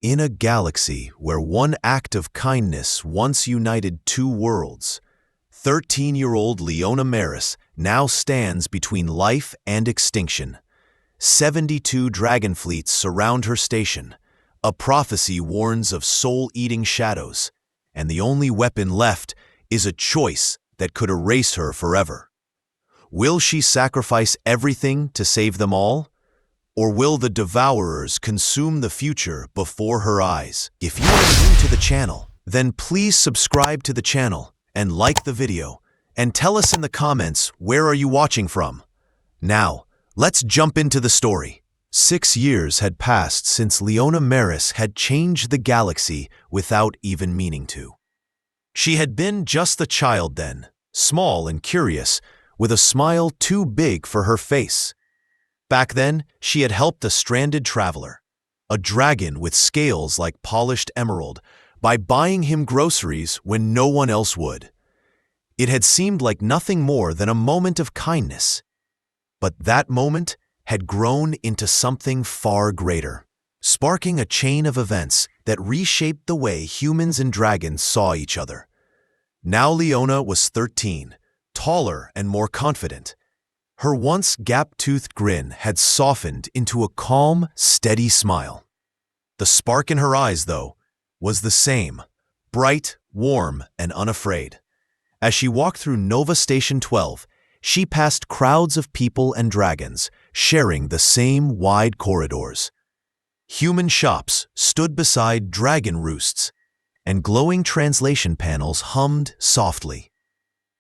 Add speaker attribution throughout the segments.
Speaker 1: In a galaxy where one act of kindness once united two worlds, 13-year-old Leona Maris now stands between life and extinction. 72 dragon fleets surround her station. A prophecy warns of soul-eating shadows, and the only weapon left is a choice that could erase her forever. Will she sacrifice everything to save them all? Or will the devourers consume the future before her eyes? If you are new to the channel, then please subscribe to the channel and like the video, and tell us in the comments where are you watching from. Now, let's jump into the story. 6 years had passed since Leona Maris had changed the galaxy without even meaning to. She had been just a child then, small and curious, with a smile too big for her face. Back then, she had helped a stranded traveler, a dragon with scales like polished emerald, by buying him groceries when no one else would. It had seemed like nothing more than a moment of kindness. But that moment had grown into something far greater, sparking a chain of events that reshaped the way humans and dragons saw each other. Now Leona was 13, taller and more confident. Her once gap-toothed grin had softened into a calm, steady smile. The spark in her eyes, though, was the same, bright, warm, and unafraid. As she walked through Nova Station 12, she passed crowds of people and dragons, sharing the same wide corridors. Human shops stood beside dragon roosts, and glowing translation panels hummed softly,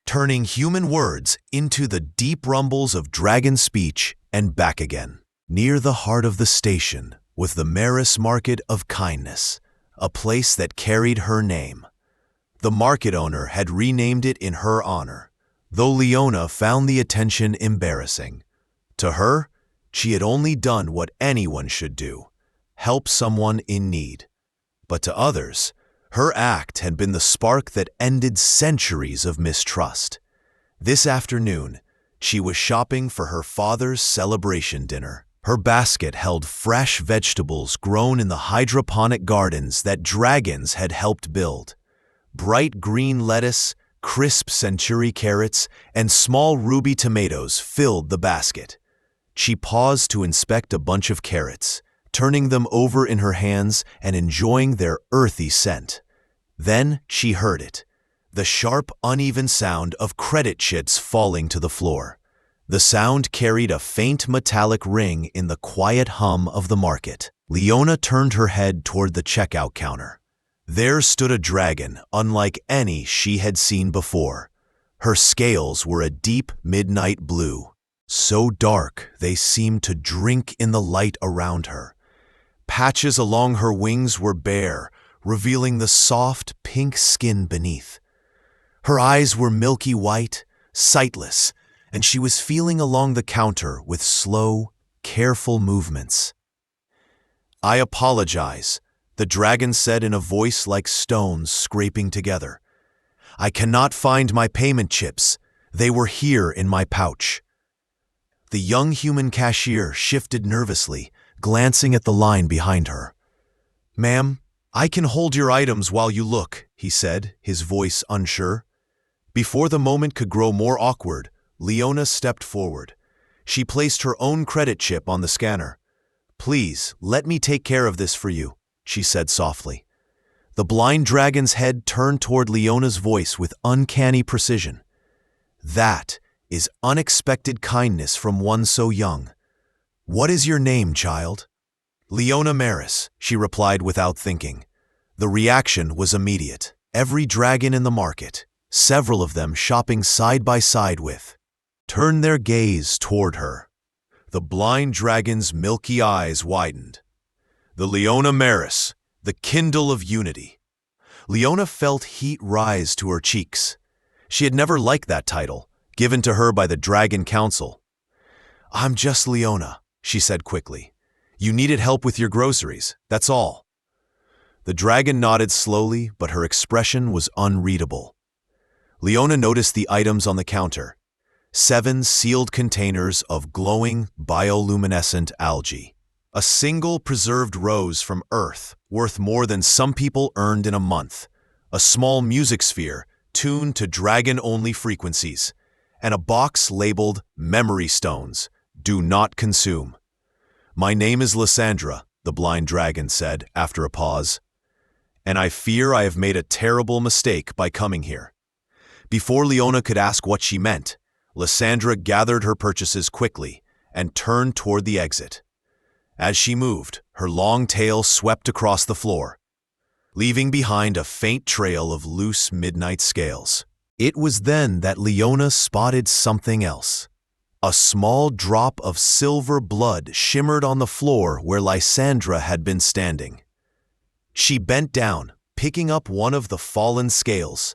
Speaker 1: turning human words into the deep rumbles of dragon speech and back again. Near the heart of the station was the Maris Market of Kindness, a place that carried her name. The market owner had renamed it in her honor, though Leona found the attention embarrassing. To her, she had only done what anyone should do, help someone in need. But to others, her act had been the spark that ended centuries of mistrust. This afternoon, she was shopping for her father's celebration dinner. Her basket held fresh vegetables grown in the hydroponic gardens that dragons had helped build. Bright green lettuce, crisp century carrots, and small ruby tomatoes filled the basket. She paused to inspect a bunch of carrots, turning them over in her hands and enjoying their earthy scent. Then she heard it, the sharp, uneven sound of credit chits falling to the floor. The sound carried a faint metallic ring in the quiet hum of the market. Leona turned her head toward the checkout counter. There stood a dragon unlike any she had seen before. Her scales were a deep midnight blue, so dark they seemed to drink in the light around her. Patches along her wings were bare, revealing the soft pink skin beneath. Her eyes were milky white, sightless, and she was feeling along the counter with slow, careful movements. "I apologize," the dragon said in a voice like stones scraping together. "I cannot find my payment chips. They were here in my pouch." The young human cashier shifted nervously, glancing at the line behind her. "Ma'am, I can hold your items while you look," he said, his voice unsure. Before the moment could grow more awkward, Leona stepped forward. She placed her own credit chip on the scanner. "Please, let me take care of this for you," she said softly. The blind dragon's head turned toward Leona's voice with uncanny precision. "That is unexpected kindness from one so young. What is your name, child?" "Leona Maris," she replied without thinking. The reaction was immediate. Every dragon in the market, several of them shopping side by side with, turned their gaze toward her. The blind dragon's milky eyes widened. The Leona Maris, the kindle of unity. Leona felt heat rise to her cheeks. She had never liked that title, given to her by the Dragon Council. "I'm just Leona," she said quickly. "You needed help with your groceries, that's all." The dragon nodded slowly, but her expression was unreadable. Leona noticed the items on the counter. 7 sealed containers of glowing, bioluminescent algae. A single preserved rose from Earth, worth more than some people earned in a month. A small music sphere, tuned to dragon-only frequencies. And a box labeled Memory Stones, do not consume. My name is Lysandra, the blind dragon said after a pause. And I fear I have made a terrible mistake by coming here. Before Leona could ask what she meant, Lysandra gathered her purchases quickly and turned toward the exit. As she moved, her long tail swept across the floor, leaving behind a faint trail of loose midnight scales. It was then that Leona spotted something else. A small drop of silver blood shimmered on the floor where Lysandra had been standing. She bent down, picking up one of the fallen scales.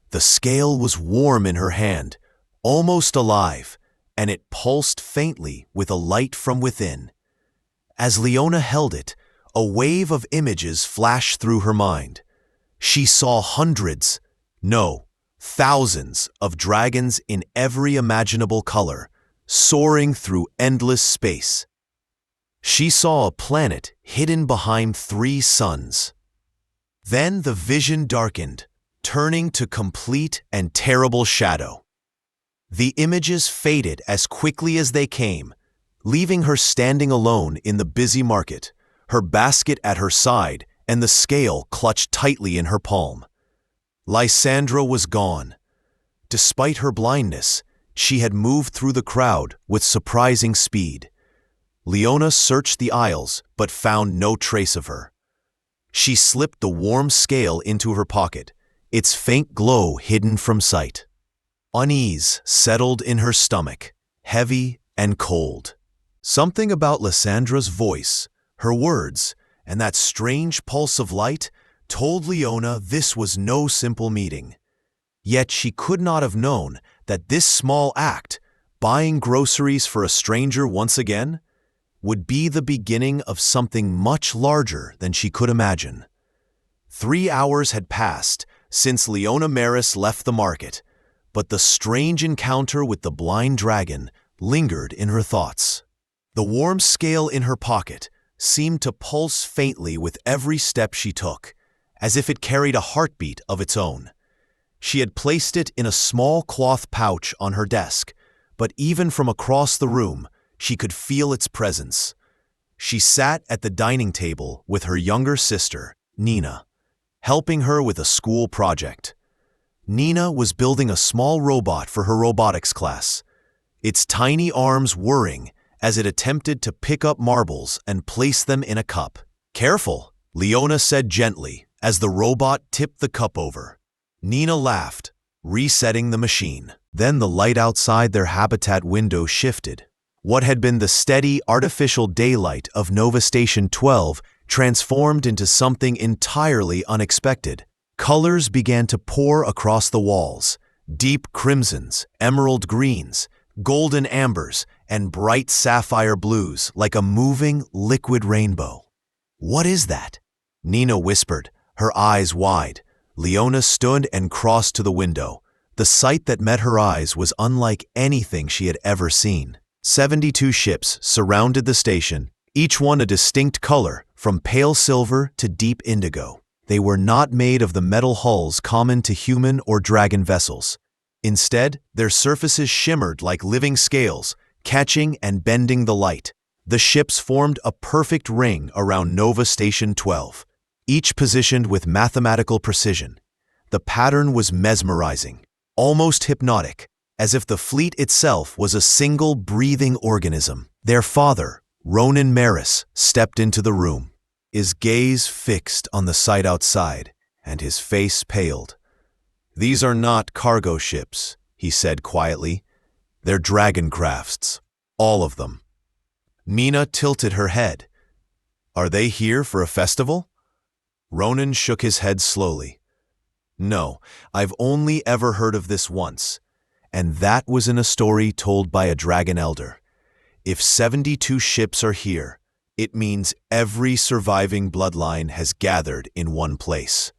Speaker 1: The scale was warm in her hand, almost alive, and it pulsed faintly with a light from within. As Leona held it, a wave of images flashed through her mind. She saw hundreds, no, thousands of dragons in every imaginable color, soaring through endless space. She saw a planet hidden behind 3 suns. Then the vision darkened, turning to complete and terrible shadow. The images faded as quickly as they came, leaving her standing alone in the busy market, her basket at her side and the scale clutched tightly in her palm. Lysandra was gone. Despite her blindness, she had moved through the crowd with surprising speed. Leona searched the aisles but found no trace of her. She slipped the warm scale into her pocket, its faint glow hidden from sight. Unease settled in her stomach, heavy and cold. Something about Lysandra's voice, her words, and that strange pulse of light told Leona this was no simple meeting. Yet she could not have known that this small act, buying groceries for a stranger once again, would be the beginning of something much larger than she could imagine. 3 hours had passed since Leona Maris left the market, but the strange encounter with the blind dragon lingered in her thoughts. The warm scale in her pocket seemed to pulse faintly with every step she took, as if it carried a heartbeat of its own. She had placed it in a small cloth pouch on her desk, but even from across the room, she could feel its presence. She sat at the dining table with her younger sister, Nina, helping her with a school project. Nina was building a small robot for her robotics class, its tiny arms whirring as it attempted to pick up marbles and place them in a cup. "Careful," Leona said gently as the robot tipped the cup over. Nina laughed, resetting the machine. Then the light outside their habitat window shifted. What had been the steady, artificial daylight of Nova Station 12 transformed into something entirely unexpected. Colors began to pour across the walls, deep crimsons, emerald greens, golden ambers, and bright sapphire blues like a moving, liquid rainbow. "What is that?" Nina whispered, her eyes wide. Leona stood and crossed to the window. The sight that met her eyes was unlike anything she had ever seen. 72 ships surrounded the station, each one a distinct color, from pale silver to deep indigo. They were not made of the metal hulls common to human or dragon vessels. Instead, their surfaces shimmered like living scales, catching and bending the light. The ships formed a perfect ring around Nova Station 12, each positioned with mathematical precision. The pattern was mesmerizing, almost hypnotic, as if the fleet itself was a single breathing organism. Their father, Ronan Maris, stepped into the room, his gaze fixed on the sight outside, and his face paled. "These are not cargo ships," he said quietly. "They're dragon crafts, all of them." Nina tilted her head. "Are they here for a festival?" Ronan shook his head slowly. "No, I've only ever heard of this once, and that was in a story told by a dragon elder. If 72 ships are here, it means every surviving bloodline has gathered in one place."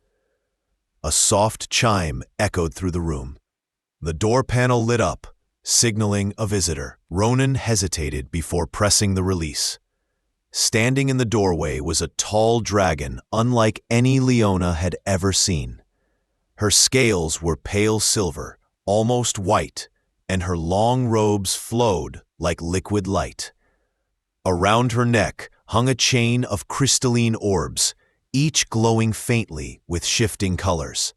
Speaker 1: A soft chime echoed through the room. The door panel lit up, signaling a visitor. Ronan hesitated before pressing the release. Standing in the doorway was a tall dragon unlike any Leona had ever seen. Her scales were pale silver, almost white, and her long robes flowed like liquid light. Around her neck hung a chain of crystalline orbs, each glowing faintly with shifting colors.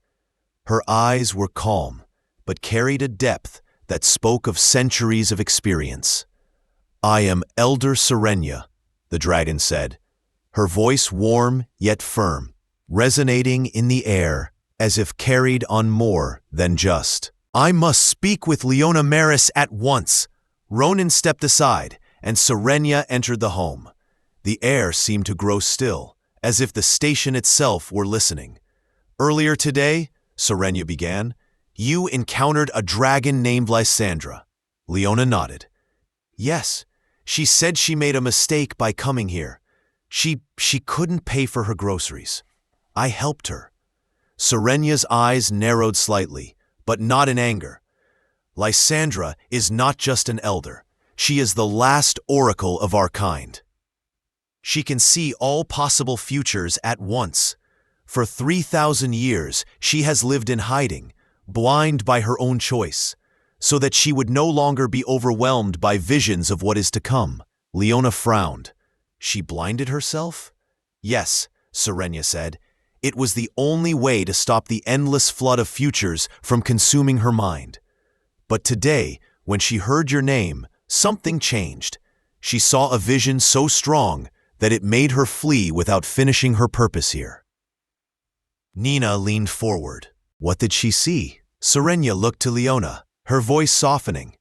Speaker 1: Her eyes were calm, but carried a depth that spoke of centuries of experience. "I am Elder Serenia," the dragon said, her voice warm yet firm, resonating in the air as if carried on more than just. "I must speak with Leona Maris at once." Ronan stepped aside, and Serenia entered the home. The air seemed to grow still, as if the station itself were listening. "Earlier today," Serenia began, "you encountered a dragon named Lysandra." Leona nodded. "Yes, she said she made a mistake by coming here. She couldn't pay for her groceries. I helped her." Serenia's eyes narrowed slightly, but not in anger. "Lysandra is not just an elder. She is the last oracle of our kind. She can see all possible futures at once. For 3,000 years, she has lived in hiding, blind by her own choice, so that she would no longer be overwhelmed by visions of what is to come." Leona frowned. "She blinded herself?" "Yes," Serenia said. "It was the only way to stop the endless flood of futures from consuming her mind. But today, when she heard your name, something changed. She saw a vision so strong that it made her flee without finishing her purpose here." Nina leaned forward. What did she see? Serenia looked to Leona, her voice softening.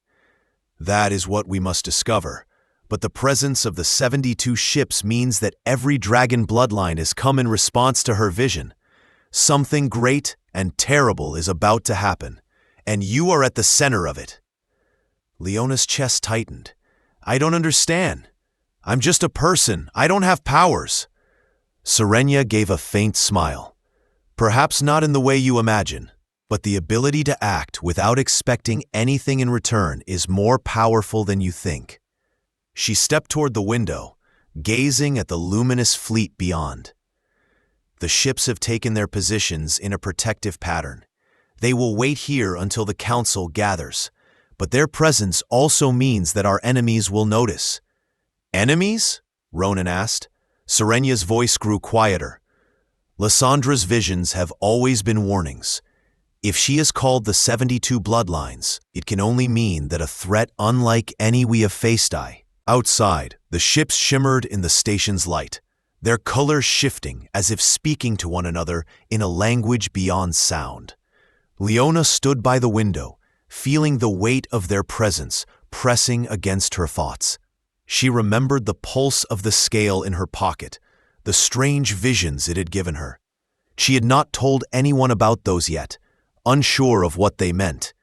Speaker 1: "That is what we must discover. But the presence of the 72 ships means that every dragon bloodline has come in response to her vision. Something great and terrible is about to happen, and you are at the center of it." Leona's chest tightened. "I don't understand. I'm just a person. I don't have powers." Serenia gave a faint smile. "Perhaps not in the way you imagine, but the ability to act without expecting anything in return is more powerful than you think." She stepped toward the window, gazing at the luminous fleet beyond. "The ships have taken their positions in a protective pattern. They will wait here until the council gathers, but their presence also means that our enemies will notice." "Enemies?" Ronan asked. Serenia's voice grew quieter. "Lysandra's visions have always been warnings. If she is called the 72 bloodlines, it can only mean that a threat unlike any we have faced." Outside, the ships shimmered in the station's light, their colors shifting as if speaking to one another in a language beyond sound. Leona stood by the window, feeling the weight of their presence pressing against her thoughts. She remembered the pulse of the scale in her pocket, the strange visions it had given her. She had not told anyone about those yet, unsure of what they meant.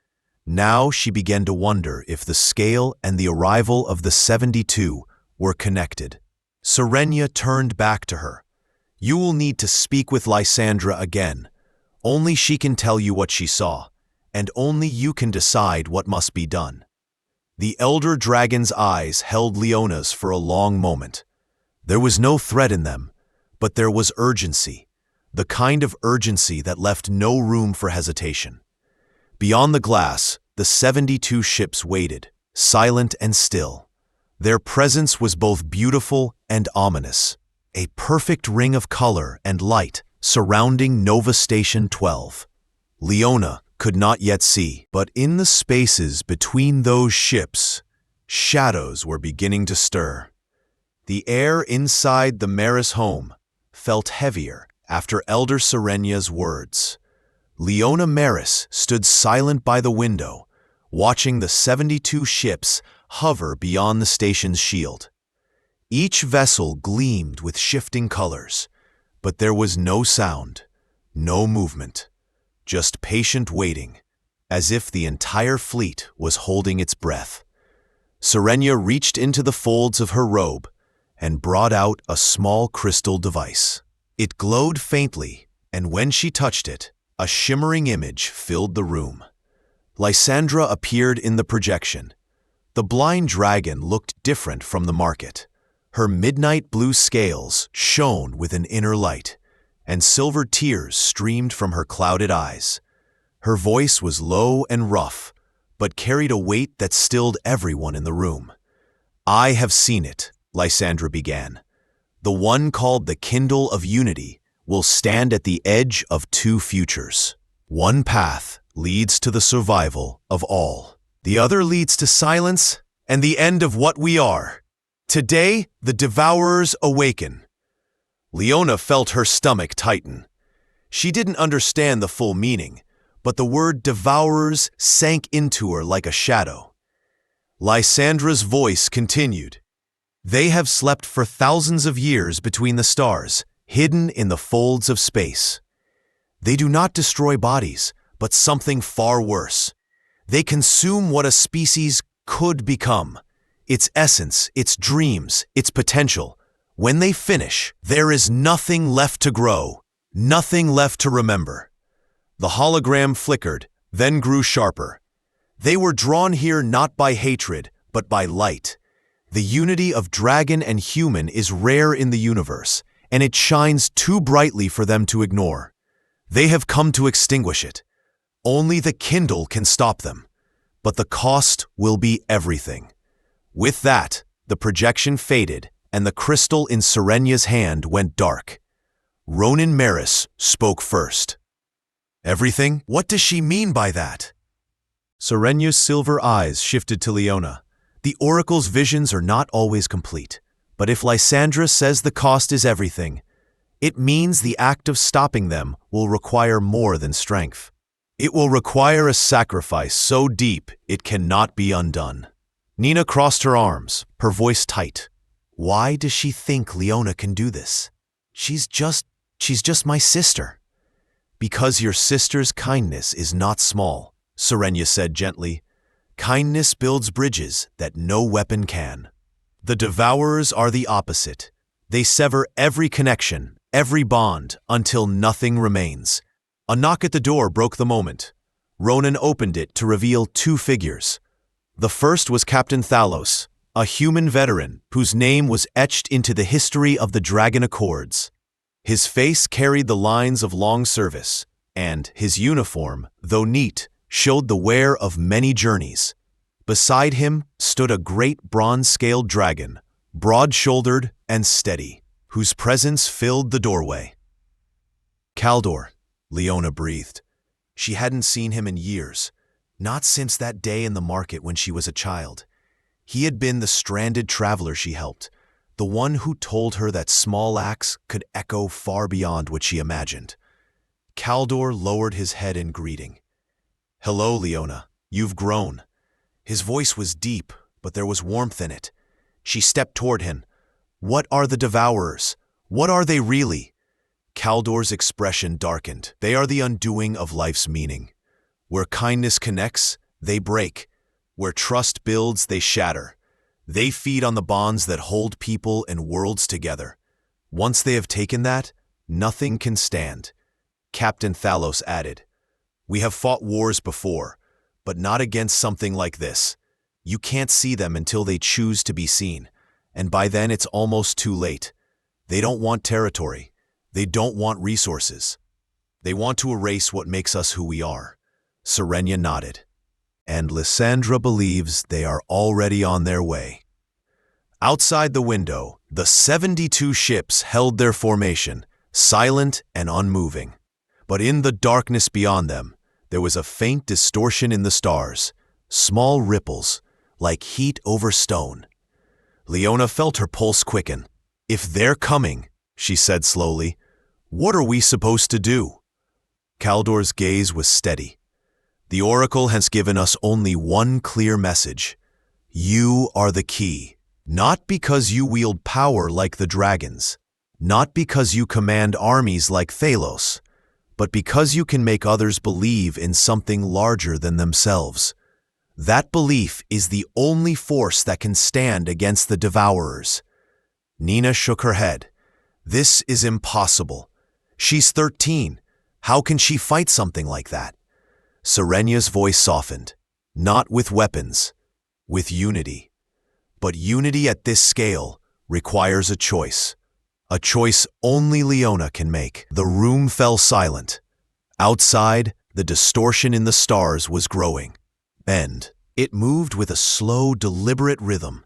Speaker 1: Now she began to wonder if the scale and the arrival of the 72 were connected. Serenia turned back to her. "You will need to speak with Lysandra again. Only she can tell you what she saw, and only you can decide what must be done." The elder dragon's eyes held Leona's for a long moment. There was no threat in them, but there was urgency, the kind of urgency that left no room for hesitation. Beyond the glass, the 72 ships waited, silent and still. Their presence was both beautiful and ominous, a perfect ring of color and light surrounding Nova Station 12. Leona could not yet see, but in the spaces between those ships, shadows were beginning to stir. The air inside the Maris home felt heavier after Elder Serenia's words. Leona Maris stood silent by the window, watching the 72 ships hover beyond the station's shield. Each vessel gleamed with shifting colors, but there was no sound, no movement, just patient waiting, as if the entire fleet was holding its breath. Serenia reached into the folds of her robe and brought out a small crystal device. It glowed faintly, and when she touched it, a shimmering image filled the room. Lysandra appeared in the projection. The blind dragon looked different from the market. Her midnight blue scales shone with an inner light, and silver tears streamed from her clouded eyes. Her voice was low and rough, but carried a weight that stilled everyone in the room. "I have seen it," Lysandra began. "The one called the Kindle of Unity will stand at the edge of two futures. One path leads to the survival of all. The other leads to silence and the end of what we are. Today, the Devourers awaken." Leona felt her stomach tighten. She didn't understand the full meaning, but the word Devourers sank into her like a shadow. Lysandra's voice continued. "They have slept for thousands of years between the stars, hidden in the folds of space. They do not destroy bodies, but something far worse. They consume what a species could become, its essence, its dreams, its potential. When they finish, there is nothing left to grow, nothing left to remember." The hologram flickered, then grew sharper. They were drawn here not by hatred, but by light. The unity of dragon and human is rare in the universe, and it shines too brightly for them to ignore. They have come to extinguish it. Only the Kindle can stop them, but the cost will be everything. With that, the projection faded, and the crystal in Serenya's hand went dark. Ronan Maris spoke first. "Everything? What does she mean by that?" Serenya's silver eyes shifted to Leona. "The Oracle's visions are not always complete, but if Lysandra says the cost is everything, it means the act of stopping them will require more than strength. It will require a sacrifice so deep it cannot be undone." Nina crossed her arms, her voice tight. "Why does she think Leona can do this? She's just my sister." "Because your sister's kindness is not small," Serenya said gently. "Kindness builds bridges that no weapon can. The Devourers are the opposite. They sever every connection, every bond, until nothing remains." A knock at the door broke the moment. Ronan opened it to reveal two figures. The first was Captain Thalos, a human veteran whose name was etched into the history of the Dragon Accords. His face carried the lines of long service, and his uniform, though neat, showed the wear of many journeys. Beside him stood a great bronze-scaled dragon, broad-shouldered and steady, whose presence filled the doorway. "Kaldor," Leona breathed. She hadn't seen him in years, not since that day in the market when she was a child. He had been the stranded traveler she helped, the one who told her that small acts could echo far beyond what she imagined. Kaldor lowered his head in greeting. "Hello, Leona. You've grown." His voice was deep, but there was warmth in it. She stepped toward him. "What are the Devourers? What are they really?" Kaldor's expression darkened. "They are the undoing of life's meaning. Where kindness connects, they break. Where trust builds, they shatter. They feed on the bonds that hold people and worlds together. Once they have taken that, nothing can stand." Captain Thalos added, "We have fought wars before, but not against something like this. You can't see them until they choose to be seen, and by then it's almost too late. They don't want territory. They don't want resources. They want to erase what makes us who we are." Serenya nodded. "And Lysandra believes they are already on their way." Outside the window, the 72 ships held their formation, silent and unmoving. But in the darkness beyond them, there was a faint distortion in the stars, small ripples, like heat over stone. Leona felt her pulse quicken. "If they're coming," she said slowly, "what are we supposed to do?" Kaldor's gaze was steady. "The Oracle has given us only one clear message. You are the key, not because you wield power like the dragons, not because you command armies like Thalos, but because you can make others believe in something larger than themselves. That belief is the only force that can stand against the Devourers." Nina shook her head. "This is impossible. She's 13. How can she fight something like that?" Serenya's voice softened. "Not with weapons, with unity. But unity at this scale requires a choice only Leona can make. The room fell silent. Outside, the distortion in the stars was growing. And it moved with a slow, deliberate rhythm.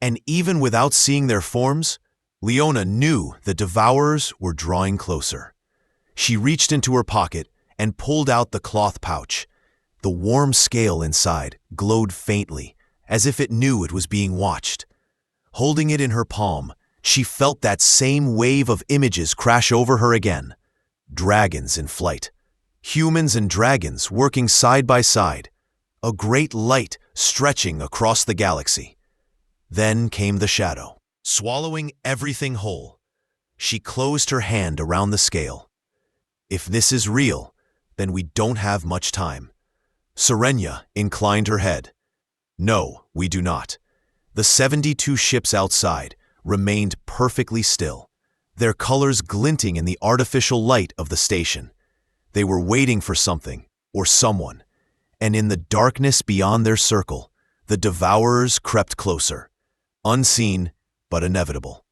Speaker 1: And even without seeing their forms, Leona knew the devourers were drawing closer. She reached into her pocket and pulled out the cloth pouch. The warm scale inside glowed faintly, as if it knew it was being watched. Holding it in her palm, she felt that same wave of images crash over her again. Dragons in flight. Humans and dragons working side by side. A great light stretching across the galaxy. Then came the shadow, swallowing everything whole. She closed her hand around the scale. If this is real, then we don't have much time. Serenia inclined her head. No, we do not. The 72 ships outside remained perfectly still, their colors glinting in the artificial light of the station. They were waiting for something or someone, and in the darkness beyond their circle, the devourers crept closer, unseen but inevitable.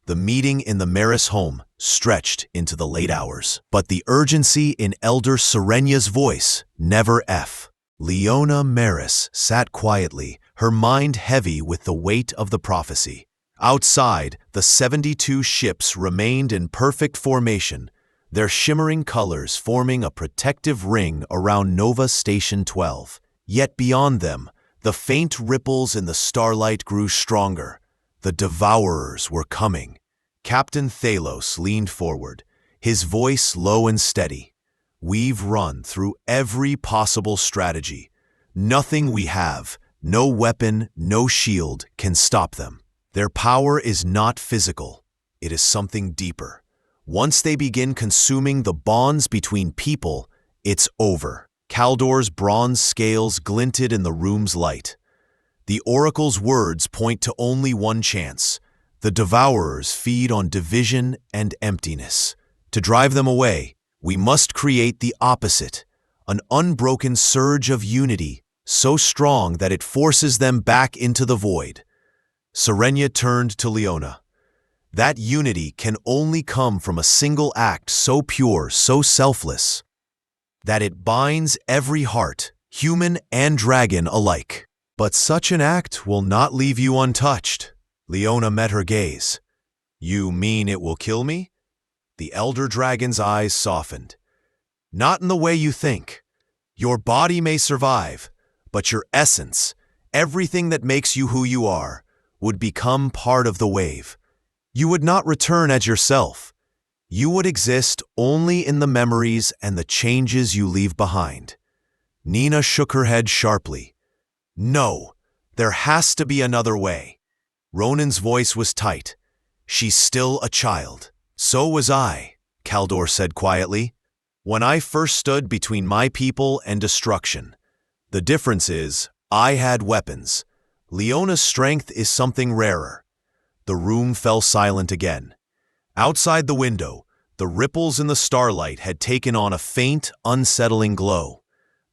Speaker 1: The meeting in the Maris home stretched into the late hours, but the urgency in Elder Serenia's voice never F. Leona Maris sat quietly, her mind heavy with the weight of the prophecy. Outside, the 72 ships remained in perfect formation, their shimmering colors forming a protective ring around Nova Station 12. Yet beyond them, the faint ripples in the starlight grew stronger. The devourers were coming. Captain Thalos leaned forward, his voice low and steady. We've run through every possible strategy. Nothing we have, no weapon, no shield, can stop them. Their power is not physical. It is something deeper. Once they begin consuming the bonds between people, it's over. Kaldor's bronze scales glinted in the room's light. The oracle's words point to only one chance. The devourers feed on division and emptiness. To drive them away, we must create the opposite, an unbroken surge of unity, so strong that it forces them back into the void. Serenia turned to Leona. That unity can only come from a single act so pure, so selfless, that it binds every heart, human and dragon alike. But such an act will not leave you untouched. Leona met her gaze. You mean it will kill me? The elder dragon's eyes softened. Not in the way you think. Your body may survive, but your essence, everything that makes you who you are, would become part of the wave. You would not return as yourself. You would exist only in the memories and the changes you leave behind. Nina shook her head sharply. No, there has to be another way. Ronan's voice was tight. She's still a child. So was I, Kaldor said quietly. When I first stood between my people and destruction. The difference is, I had weapons. Leona's strength is something rarer. The room fell silent again. Outside the window, the ripples in the starlight had taken on a faint, unsettling glow.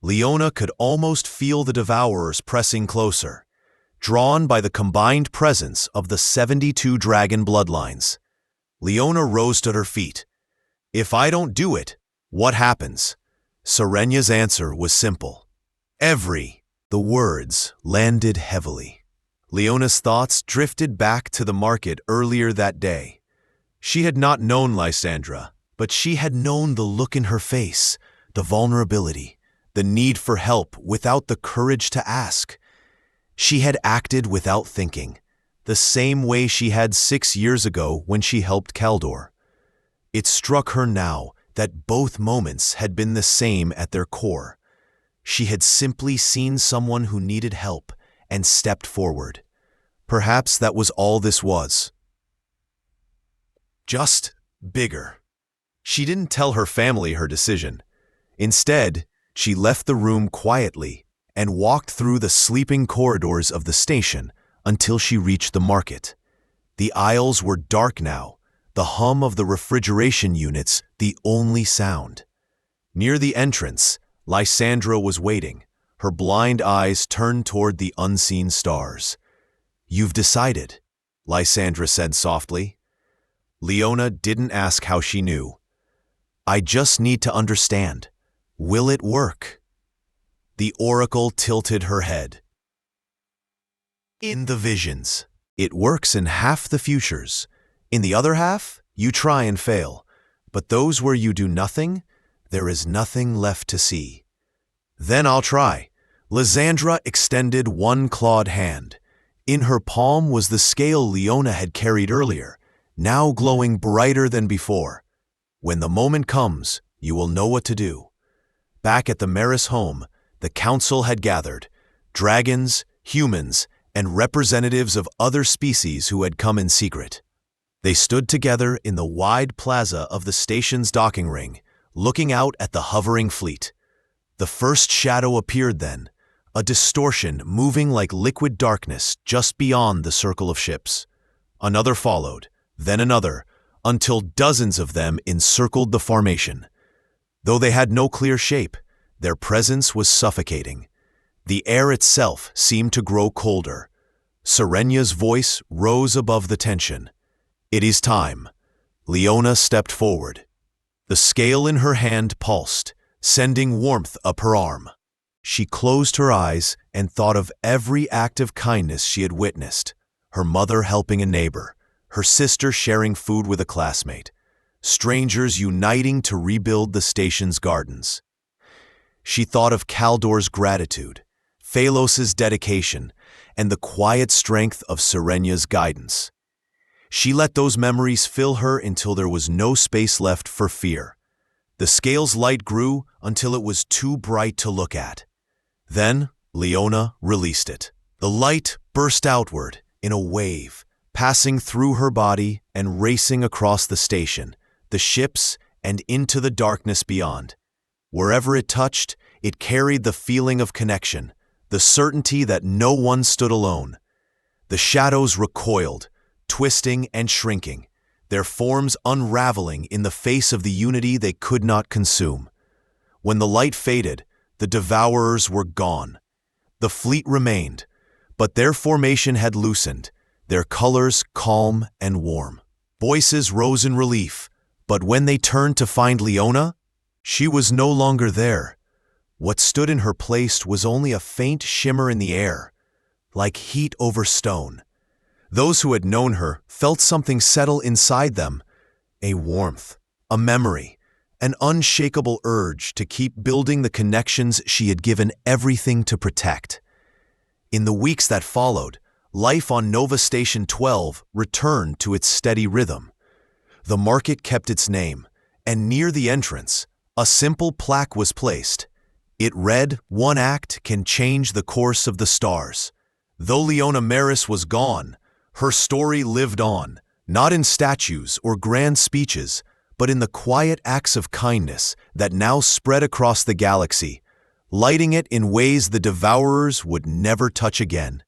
Speaker 1: Leona could almost feel the devourers pressing closer, drawn by the combined presence of the 72 dragon bloodlines. Leona rose to her feet. If I don't do it, what happens? Serenia's answer was simple. The words landed heavily. Leona's thoughts drifted back to the market earlier that day. She had not known Lysandra, but she had known the look in her face, the vulnerability, the need for help without the courage to ask. She had acted without thinking, the same way she had 6 years ago when she helped Kaldor. It struck her now that both moments had been the same at their core. She had simply seen someone who needed help and stepped forward. Perhaps that was all this was. Just bigger. She didn't tell her family her decision. Instead, she left the room quietly and walked through the sleeping corridors of the station until she reached the market. The aisles were dark now, the hum of the refrigeration units the only sound. Near the entrance, Lysandra was waiting, her blind eyes turned toward the unseen stars. You've decided. Lysandra said softly. Leona didn't ask how she knew. I just need to understand. Will it work? The oracle tilted her head. In the visions, it works in half the futures. In the other half, you try and fail. But those where you do nothing, there is nothing left to see. Then I'll try. Lysandra extended one clawed hand. In her palm was the scale Leona had carried earlier, now glowing brighter than before. When the moment comes, you will know what to do. Back at the Maris home, the council had gathered. Dragons, humans, and representatives of other species who had come in secret. They stood together in the wide plaza of the station's docking ring, looking out at the hovering fleet. The first shadow appeared then, a distortion moving like liquid darkness just beyond the circle of ships. Another followed, then another, until dozens of them encircled the formation. Though they had no clear shape, their presence was suffocating. The air itself seemed to grow colder. Serenya's voice rose above the tension. It is time. Leona stepped forward. The scale in her hand pulsed, sending warmth up her arm. She closed her eyes and thought of every act of kindness she had witnessed. Her mother helping a neighbor, her sister sharing food with a classmate, strangers uniting to rebuild the station's gardens. She thought of Kaldor's gratitude, Phalos's dedication, and the quiet strength of Serenya's guidance. She let those memories fill her until there was no space left for fear. The scale's light grew until it was too bright to look at. Then Leona released it. The light burst outward in a wave, passing through her body and racing across the station, the ships, and into the darkness beyond. Wherever it touched, it carried the feeling of connection, the certainty that no one stood alone. The shadows recoiled, twisting and shrinking, their forms unraveling in the face of the unity they could not consume. When the light faded, the devourers were gone. The fleet remained, but their formation had loosened, their colors calm and warm. Voices rose in relief, but when they turned to find Leona, she was no longer there. What stood in her place was only a faint shimmer in the air, like heat over stone. Those who had known her felt something settle inside them, a warmth, a memory, an unshakable urge to keep building the connections she had given everything to protect. In the weeks that followed, life on Nova Station 12 returned to its steady rhythm. The market kept its name, and near the entrance, a simple plaque was placed. It read, "One act can change the course of the stars." Though Leona Maris was gone, her story lived on, not in statues or grand speeches, but in the quiet acts of kindness that now spread across the galaxy, lighting it in ways the devourers would never touch again.